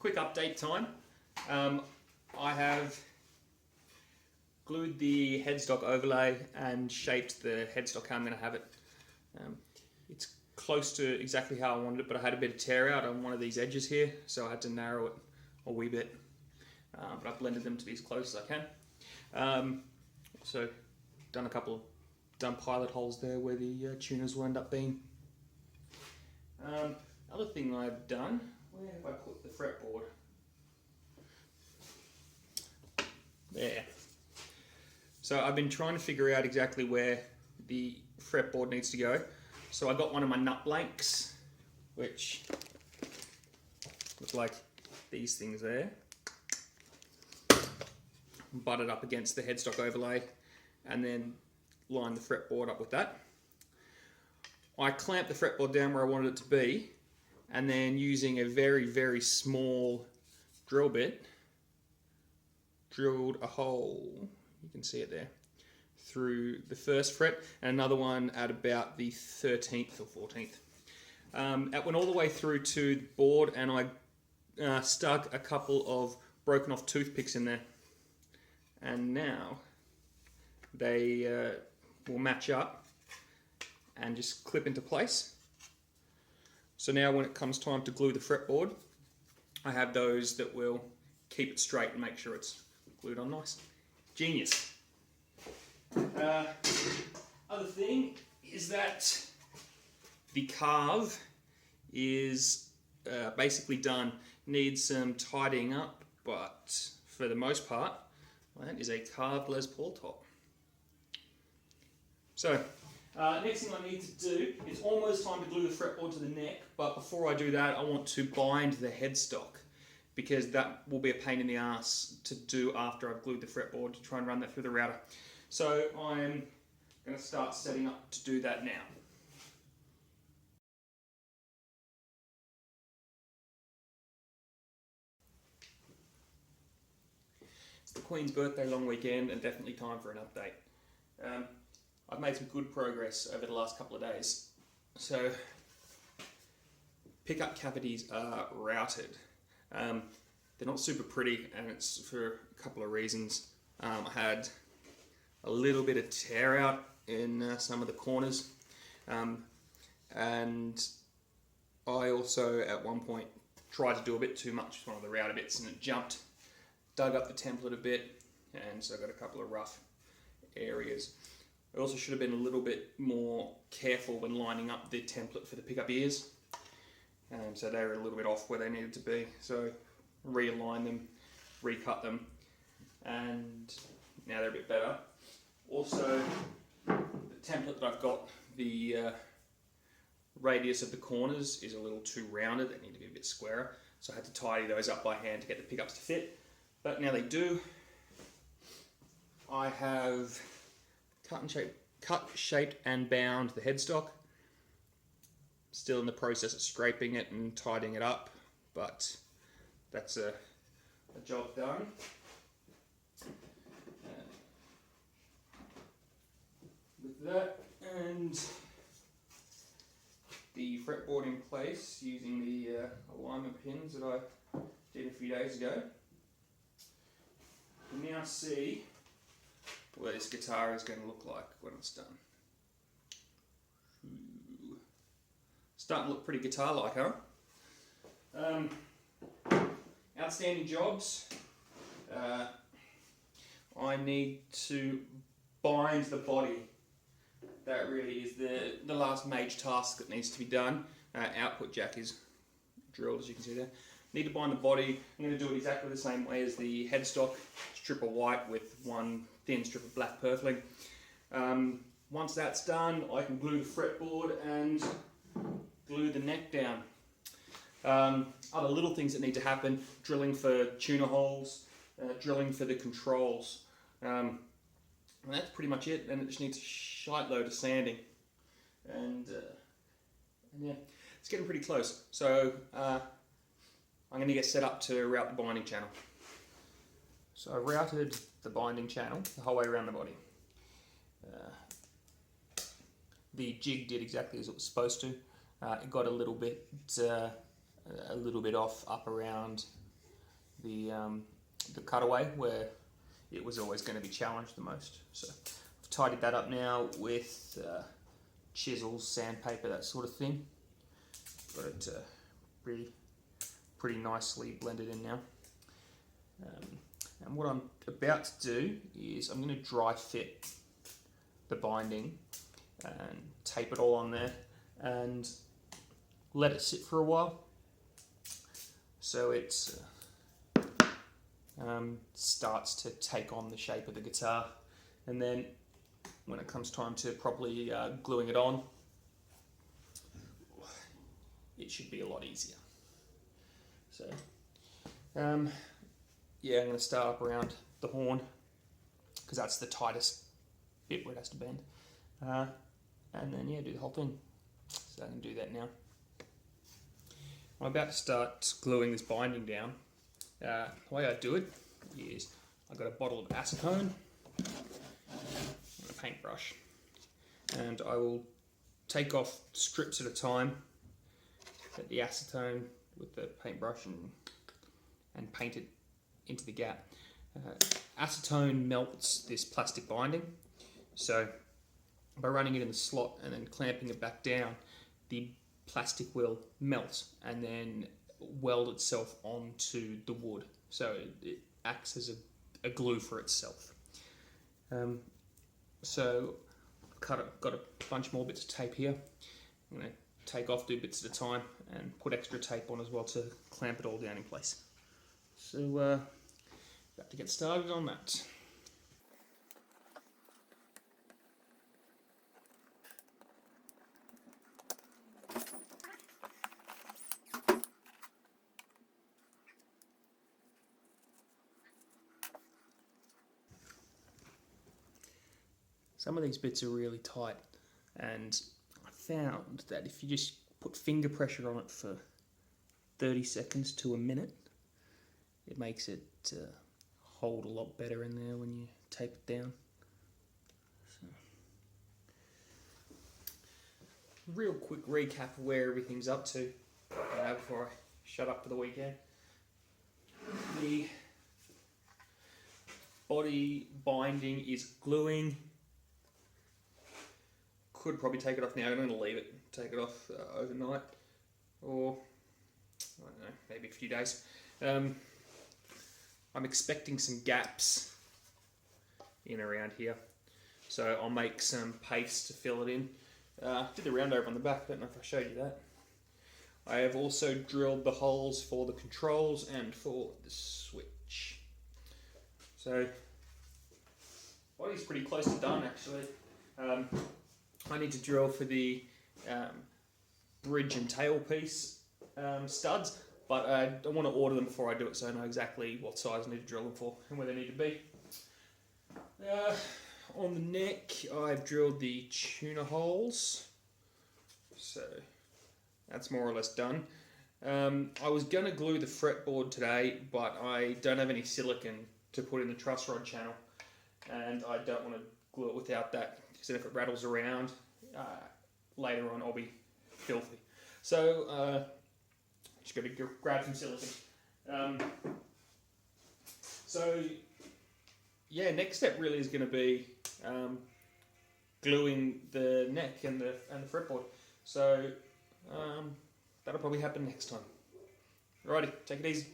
quick update time. I have glued the headstock overlay and shaped the headstock how I'm going to have it. It's close to exactly how I wanted it, but I had a bit of tear out on one of these edges here, so I had to narrow it a wee bit. But I've blended them to be as close as I can. So done pilot holes there where the tuners will end up being. Other thing I've done, where have I put the fretboard? There. So I've been trying to figure out exactly where the fretboard needs to go. So I got one of my nut blanks, which look like these things there, butted up against the headstock overlay, and then line the fretboard up with that. I clamped the fretboard down where I wanted it to be, and then using a very, very small drill bit, drilled a hole, you can see it there, through the first fret, and another one at about the 13th or 14th. It went all the way through to the board, and I stuck a couple of broken off toothpicks in there, and now they will match up and just clip into place. So now when it comes time to glue the fretboard, I have those that will keep it straight and make sure it's glued on nice. Genius. Other thing is that the carve is basically done. Needs some tidying up, but for the most part, that is a carved Les Paul top. So, next thing I need to do, it's almost time to glue the fretboard to the neck, but before I do that, I want to bind the headstock, because that will be a pain in the ass to do after I've glued the fretboard, to try and run that through the router. So I'm going to start setting up to do that now. It's the Queen's birthday long weekend and definitely time for an update. I've made some good progress over the last couple of days. So, pickup cavities are routed. They're not super pretty, and it's for a couple of reasons. I had a little bit of tear out in some of the corners, and I also at one point tried to do a bit too much with one of the router bits, and it jumped, dug up the template a bit, and so I got a couple of rough areas. I also should have been a little bit more careful when lining up the template for the pickup ears. So they were a little bit off where they needed to be. So realign them, recut them, and now they're a bit better. Also, the template that I've got, the radius of the corners is a little too rounded. They need to be a bit squarer. So I had to tidy those up by hand to get the pickups to fit. But now they do. I have cut, shaped and bound the headstock. Still in the process of scraping it and tidying it up, but that's a job done. With that and the fretboard in place using the alignment pins that I did a few days ago, you now see what this guitar is going to look like when it's done. Starting to look pretty guitar-like, huh? Outstanding jobs. I need to bind the body. That really is the last major task that needs to be done. Output jack is drilled, as you can see there. Need to bind the body. I'm going to do it exactly the same way as the headstock. Strip of white with one thin strip of black purfling. Once that's done, I can glue the fretboard and glue the neck down. Other little things that need to happen: drilling for tuner holes, drilling for the controls. And that's pretty much it. Then it just needs a shite load of sanding. And yeah, it's getting pretty close. So I'm going to get set up to route the binding channel. So I routed the binding channel the whole way around the body. The jig did exactly as it was supposed to. It got a little bit off up around the cutaway where it was always going to be challenged the most. So I've tidied that up now with chisels, sandpaper, that sort of thing. Got it pretty nicely blended in now. And what I'm about to do is I'm going to dry fit the binding and tape it all on there and let it sit for a while so it starts to take on the shape of the guitar, and then when it comes time to properly gluing it on, it should be a lot easier. So yeah, I'm going to start up around the horn because that's the tightest bit where it has to bend, and then yeah, do the whole thing. So I can do that now. I'm about to start gluing this binding down. The way I do it is I've got a bottle of acetone and a paintbrush, and I will take off strips at a time, get the acetone with the paintbrush and paint it into the gap. Acetone melts this plastic binding, so by running it in the slot and then clamping it back down, the plastic will melt and then weld itself onto the wood, so it acts as a glue for itself. So I've got a bunch more bits of tape here. I'm going to take off, do bits at a time, and put extra tape on as well to clamp it all down in place. So about to get started on that. Some of these bits are really tight, and I found that if you just put finger pressure on it for 30 seconds to a minute, it makes it hold a lot better in there when you tape it down. So, real quick recap of where everything's up to before I shut up for the weekend. The body binding is gluing. Could probably take it off now. I'm going to leave it, take it off overnight, or I don't know, maybe a few days. I'm expecting some gaps in around here, so I'll make some paste to fill it in. Did the round over on the back, I don't know if I showed you that. I have also drilled the holes for the controls and for the switch. So, body's pretty close to done actually. I need to drill for the bridge and tailpiece studs, but I don't want to order them before I do it, so I know exactly what size I need to drill them for and where they need to be. On the neck, I've drilled the tuner holes, so that's more or less done. I was going to glue the fretboard today, but I don't have any silicone to put in the truss rod channel, and I don't want to glue it without that, because then if it rattles around later on, I'll be filthy. So just got to grab some silicone. So yeah, next step really is going to be gluing the neck and the fretboard. So that'll probably happen next time. Alrighty, take it easy.